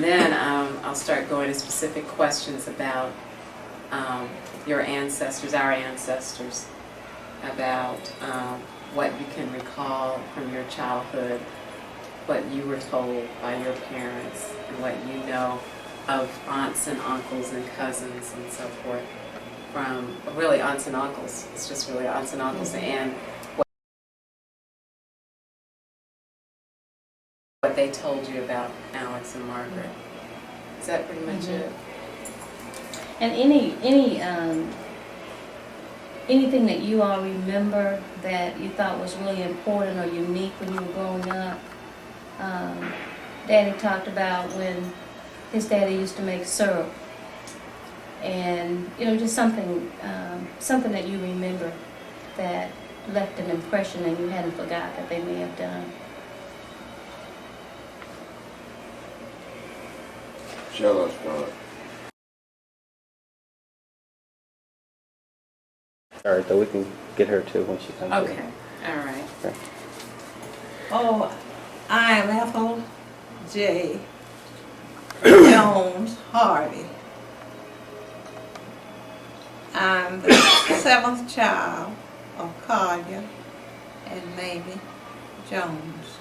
And then I'll start going to specific questions about your ancestors, our ancestors, about what you can recall from your childhood, what you were told by your parents, and what you know of aunts and uncles and cousins and so forth, from really aunts and uncles. It's just really aunts and uncles, and what they told you about Alex and Margaret. Is that pretty much it? And anything that you all remember that you thought was really important or unique when you were growing up? Daddy talked about when his daddy used to make syrup, and just something that you remember that left an impression and you hadn't forgot that they may have done. Shall I start? All right, though we can get her too when she comes. Okay, all right. Okay. Oh, I am Ethel J. Jones Harvey. I'm the seventh child of Collier and Mamie Jones.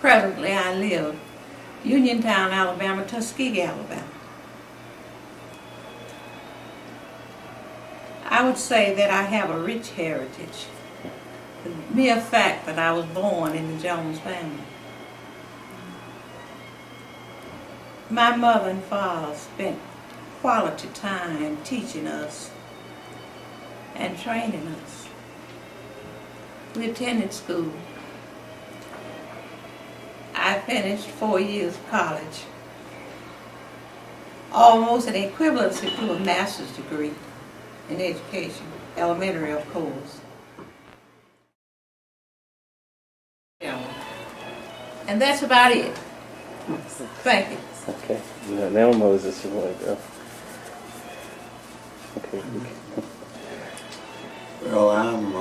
Presently, I live Uniontown, Alabama, Tuskegee, Alabama. I would say that I have a rich heritage. The mere fact that I was born in the Jones family. My mother and father spent quality time teaching us and training us. We attended school. I finished 4 years of college, almost an equivalency to a master's degree in education, elementary of course. Yeah. And that's about it. Thank you. Okay. Now Moses, you want to go? Okay. Well, I'm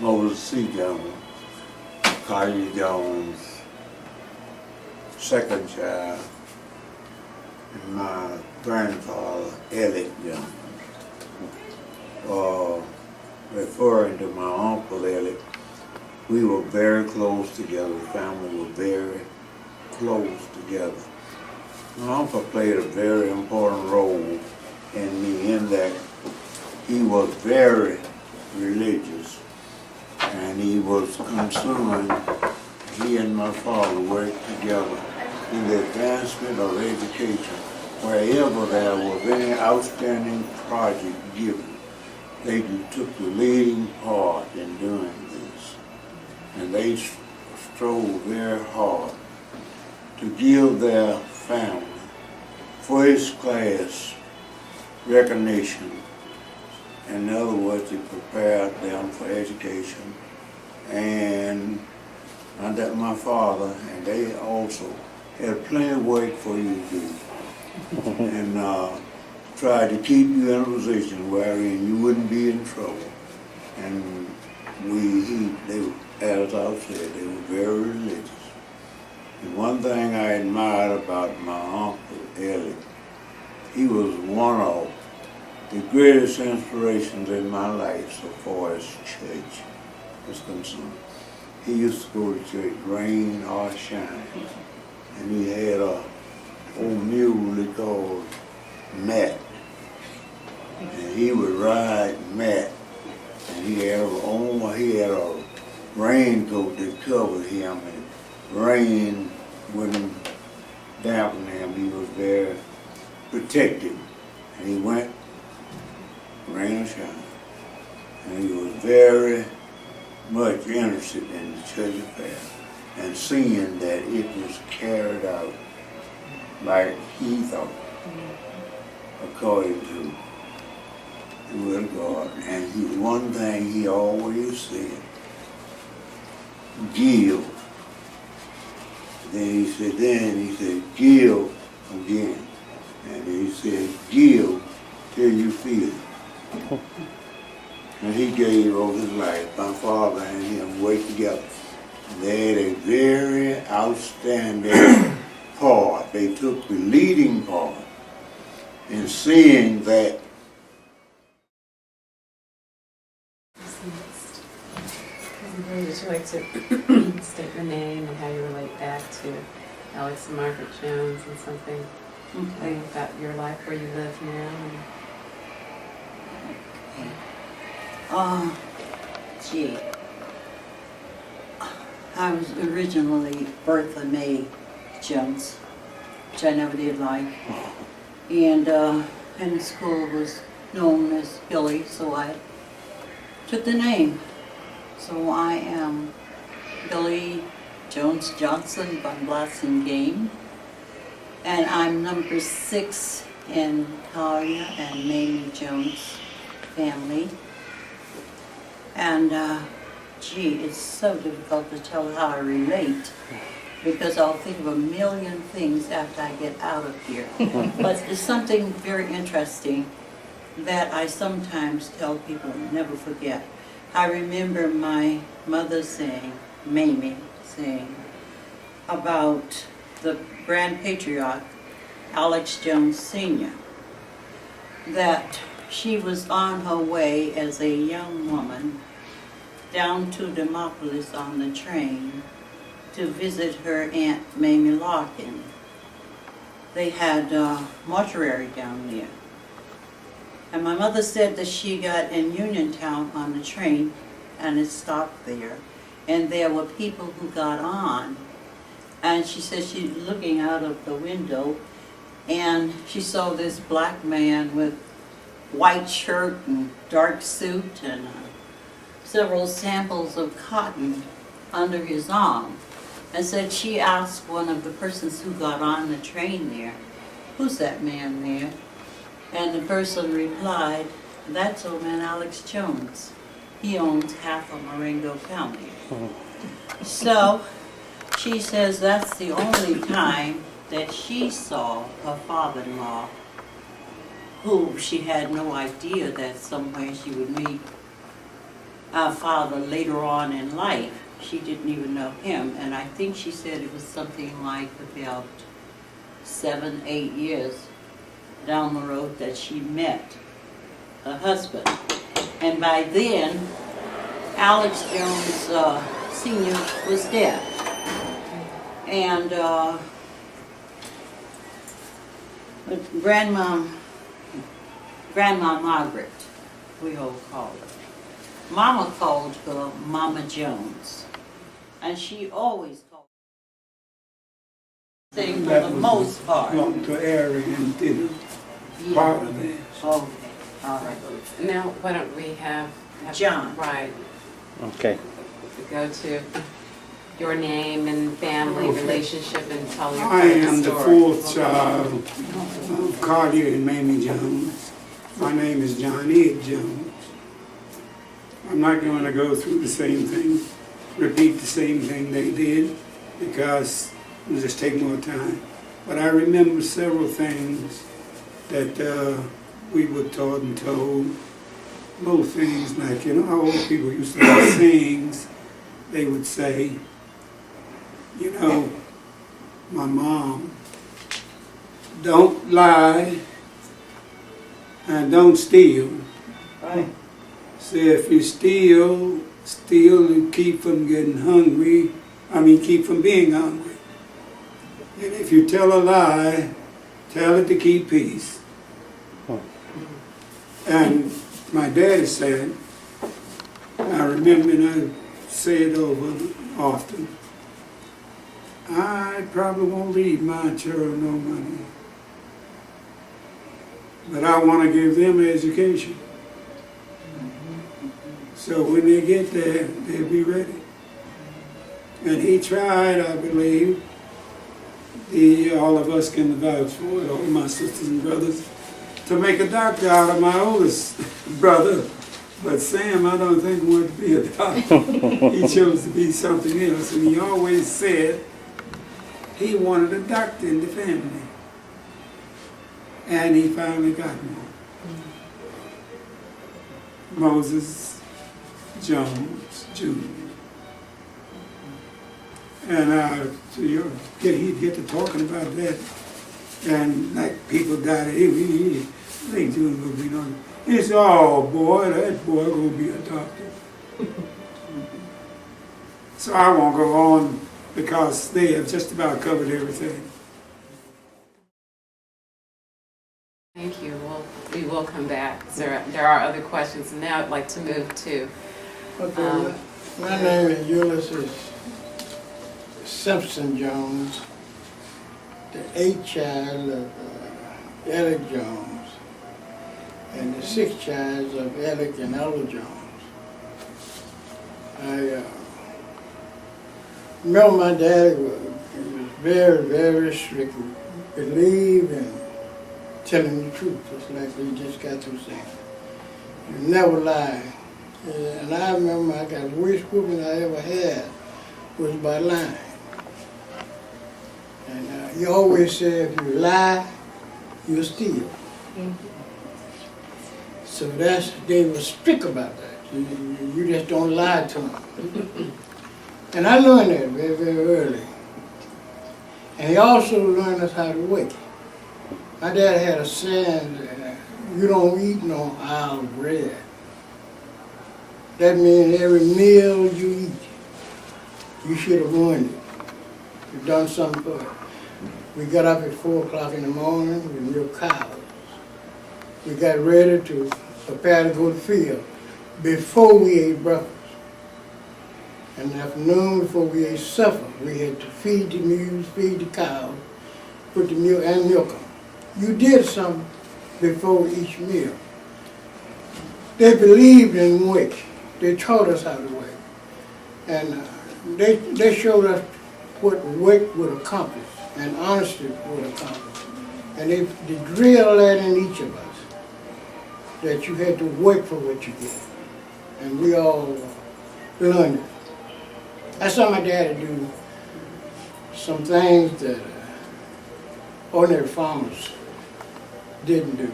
Moses C. Jones, Collier Jones, second child, and my grandfather, Elliot Jones. Referring to my uncle Elliot, we were very close together. The family were very close together. My uncle played a very important role in me in that he was very religious and he was concerned. He and my father worked together in the advancement of education. Wherever there was any outstanding project given, they took the leading part in doing this. And they strove very hard to give their family first class recognition. In other words, they prepared them for education. And under my father, and they also had plenty of work for you to do. And tried to keep you in a position wherein you wouldn't be in trouble. And they, as I said, they were very religious. And one thing I admired about my uncle Elliot, he was one of the greatest inspirations in my life so far as church was concerned. He used to go to church, rain or shine, and he had a old mule they called Matt, and he would ride Matt, and he had a raincoat that covered him, and rain wouldn't dampen him. He was very protected, and he went rain or shine, and he was very much interested in the church affair and seeing that it was carried out like he thought, according to the will of God. And one thing he always said, give. Then he said, give again. And he said, give till you feel it. And he gave all his life. My father and him worked together They had a very outstanding part. They took the leading part in seeing that Would you like to state your name and how you relate back to Alex and Margaret Jones and something about your life where you live now? Gee. I was originally Bertha Mae Jones, which I never did like. And in school was known as Billy, so I took the name. So I am Billy Jones Johnson von Blassingame, and I'm number 6 in Talia and Mamie Jones family. And gee, it's so difficult to tell how I relate because I'll think of a million things after I get out of here. But it's something very interesting that I sometimes tell people and never forget. I remember my mother saying, Mamie saying, about the grand patriarch, Alex Jones Sr., that she was on her way as a young woman down to Demopolis on the train to visit her Aunt Mamie Larkin. They had a mortuary down there. And my mother said that she got in Uniontown on the train and it stopped there. And there were people who got on. And she said she's looking out of the window and she saw this black man with white shirt and dark suit and several samples of cotton under his arm. And said she asked one of the persons who got on the train there, who's that man there? And the person replied, that's old man Alex Jones. He owns half of Marengo County. So she says that's the only time that she saw her father-in-law, who she had no idea that somewhere she would meet our father later on in life. She didn't even know him. And I think she said it was something like about 7, 8 years down the road that she met her husband. And by then, Alex Jones Sr. was dead. And Grandma Margaret, we all called her. Mama called her Mama Jones. And she always called her thing for the most part. Belonged to Ari and did Yeah. part of it. Okay, all right. Now, why don't we have John. Right, Okay. go to your name and family Okay. relationship and tell your I part of am the the story. 4th child of Cartier and Mamie Jones. My name is John Ed Jones. I'm not going to go through the same thing, repeat the same thing they did, because it'll just take more time. But I remember several things that we were taught and told. Little things like, you know how old people used to have sayings, they would say, you know, my mom, don't lie and don't steal. Right. So if you steal and keep from getting hungry, keep from being hungry. And if you tell a lie, tell it to keep peace. And my daddy said, I remember and I say it over often, I probably won't leave my children no money, but I want to give them an education. So when they get there, they'll be ready. And he tried, I believe, all of us can vouch for it, all my sisters and brothers, to make a doctor out of my oldest brother. But Sam, I don't think wanted to be a doctor. He chose to be something else. And he always said he wanted a doctor in the family. And he finally got one. Moses Jones, Jr. And so he'd get to talking about that. And like people died, they doing what we know. He said, oh boy, that boy gonna be a doctor. So I won't go on because they have just about covered everything. Thank you. Well, we will come back. There are other questions. And now I'd like to move to, Okay, my name is Ulysses Simpson Jones, the 8th child of Eric Jones, and the 6th child of Eric and Ella Jones. I remember my daddy was very, very strict. He believed in telling the truth, just like we just got through saying. You never lie. And I remember I got the worst whooping I ever had was by lying. And he always said, if you lie, you'll steal. So they were strict about that. You just don't lie to them. And I learned that very, very early. And he also learned us how to wait. My dad had a saying that you don't eat no idle bread. That means every meal you eat, you should have earned it. You've done something for it. We got up at 4 o'clock in the morning with milk cows. We got ready to prepare to go to the field before we ate breakfast. In the afternoon, before we ate supper, we had to feed the mules, feed the cows, put the milk and milk them. You did something before each meal. They believed in work. They taught us how to work. And they showed us what work would accomplish and honesty would accomplish. And they drilled that in each of us, that you had to work for what you get. And we all learned it. I saw my daddy do some things that ordinary farmers didn't do.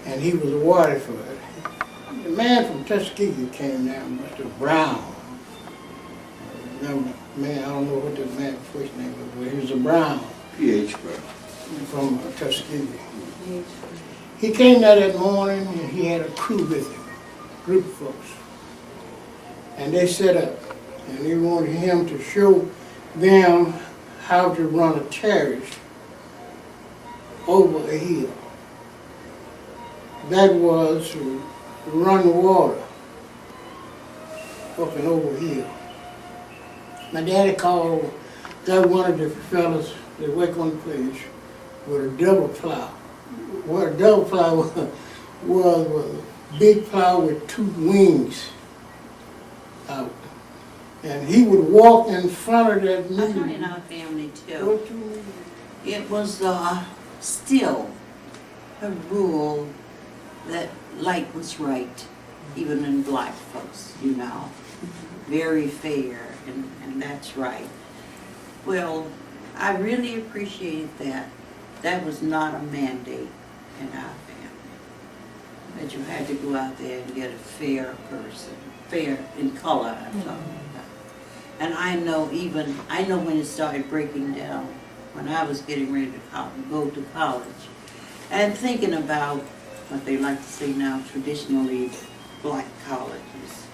And he was awarded for it. The man from Tuskegee came down, Mr. Brown. Remember, man, I don't know what the man's first name was, but he was a Brown. P.H. Brown. From Tuskegee. He came there that morning and he had a crew with him, group of folks. And they set up, and they wanted him to show them how to run a carriage over a hill. That was to run water up and over a hill. My daddy got one of the fellas that work on the place with a double plow. What a double plow was a big plow with 2 wings out. And he would walk in front of that That's mule. in our family too. It was still a rule that light was right, even in black folks, you know. Very fair, and that's right. Well, I really appreciate that. That was not a mandate in our family. That you had to go out there and get a fair person, fair in color, I'm talking about. And I know when it started breaking down, when I was getting ready to go to college, and thinking about what they like to say now, traditionally black colleges.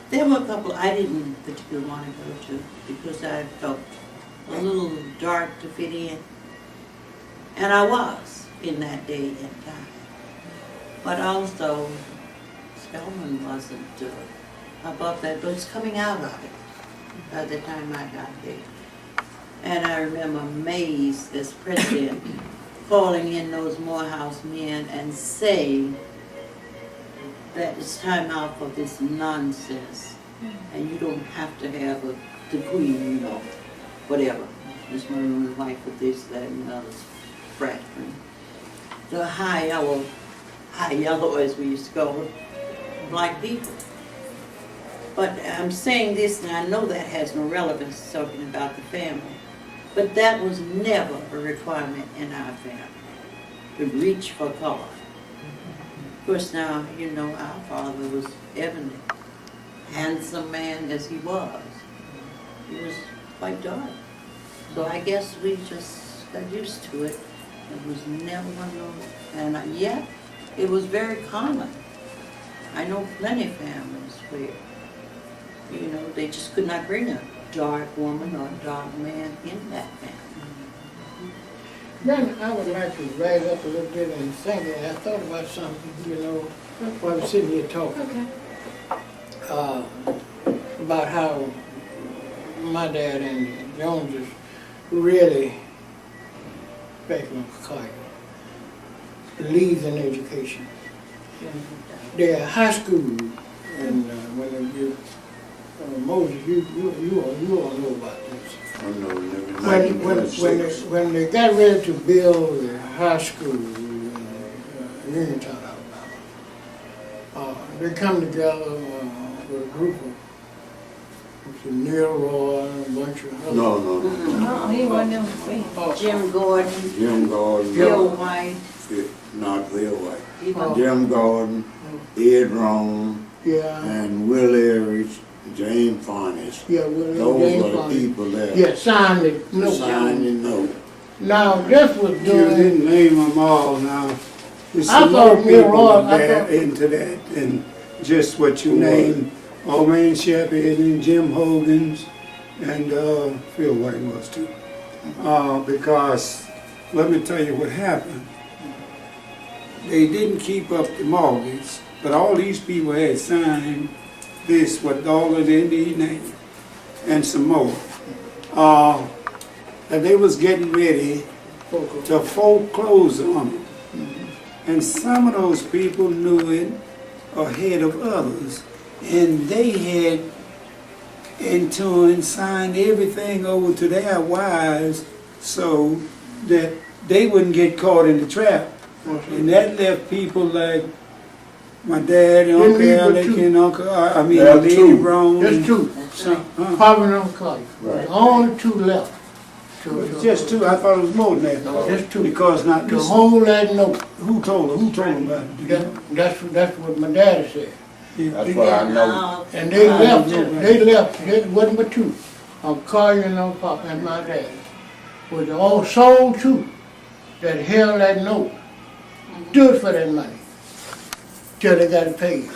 There were a couple I didn't particularly want to go to because I felt a little dark to fit in. And I was in that day and time. But also, Spelman wasn't above that, but it's coming out of it by the time I got there. And I remember Mays as president calling in those Morehouse men and saying that it's time out for this nonsense. And you don't have to have a degree, you know, whatever. Miss Maroon's wife with this, that, and another fraction. The high yellow as we used to call it, black people. But I'm saying this, and I know that has no relevance talking about the family, but that was never a requirement in our family, to reach for color. Of course now, you know, our father was ebony, handsome man as he was. He was quite dark. So I guess we just got used to it. It was never one of those, and yet it was very common. I know plenty of families where, you know, they just could not bring a dark woman or a dark man in that family. Then I would like to rise up a little bit and think, I thought about something, you know, while I'm sitting here talking. Okay. About how my dad and the Joneses really, back in Chicago, believed in education. Their high school, and when they give Moses, you all know about this. I know, When they got ready to build the high school in Uniontown, Alabama, they come together with a group of Neil Roy and a bunch of others. No. He wasn't them. Jim Gordon, Jim Gordon. Bill White. Not Bill White. Even Jim Gordon, Ed Rome, Yeah, and Will Ehrich, James Farnes. yeah, William Those James were the Farley. people that Yeah, signed it. No. signed the note. Now, this was You during, didn't name them all now. There's I some thought more Bill people Roy- I that thought- into that than just what you named. Old Man Shepherd and Jim Hogan's and Phil White was too. Because let me tell you what happened. They didn't keep up the mortgage, but all these people had signed this with all of their name and some more. And they was getting ready to foreclose on them. And some of those people knew it ahead of others. And they had, in turn, signed everything over to their wives so that they wouldn't get caught in the trap. And that left people like my dad and Didn't Uncle leave but Alec two. and Uncle, That's Lady true. Brown. That's true. Papa and Uncle Carter. Right. Only two left. Just two, I thought it was more than that. No, just two. Because not, To hold that note. who told them about it? Do you know? That's what my daddy said. That's what I know. And they left, there wasn't but two. Uncle Carter and Uncle Papa and my dad. Was the all sole two that held that note. Stood for that money. Till they got it paid.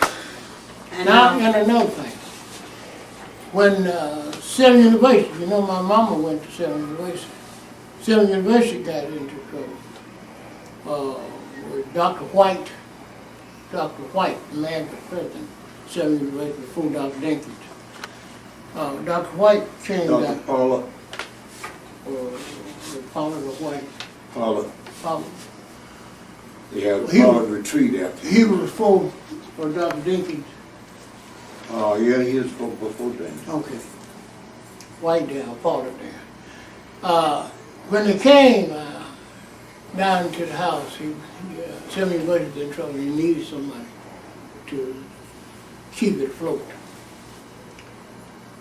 and Now, and another thing, when Selma University, you know my mama went to Selma University. Selma University got into trouble with Dr. White. Dr. White, the man was president, Selma University before Dr. Dinkins. Dr. White changed Dr. that, Paula, Paula White, Paula. they had a He- Paula retreat after. He was for Dr. Dinkins. Oh, yeah, he was before then. Okay. White there, part of there. When they came down to the house, Selma University was in trouble. He needed some money to keep it afloat.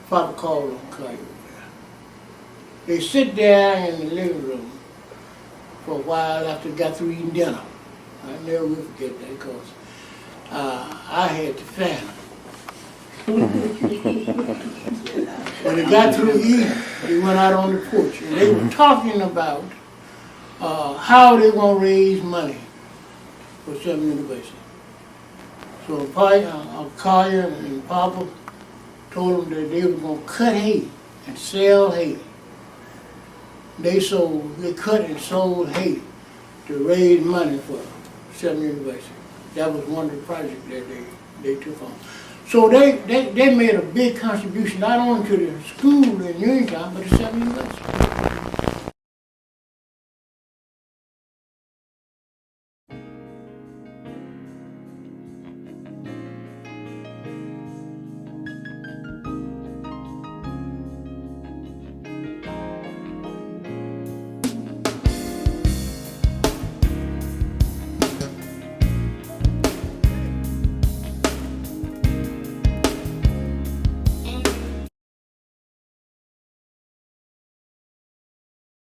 Papa called on Carter. They sit there in the living room for a while after they got through eating dinner. I never will forget that because I had to fan them. When they got through eating, they went out on the porch and they were talking about how they gonna raise money for Selma University. So Collier and Papa told them that they were gonna cut hay and sell hay. They cut and sold hay to raise money for Selma University. That was one of the projects that they took on. So they made a big contribution not only to the school in Uniontown, but to Selma University.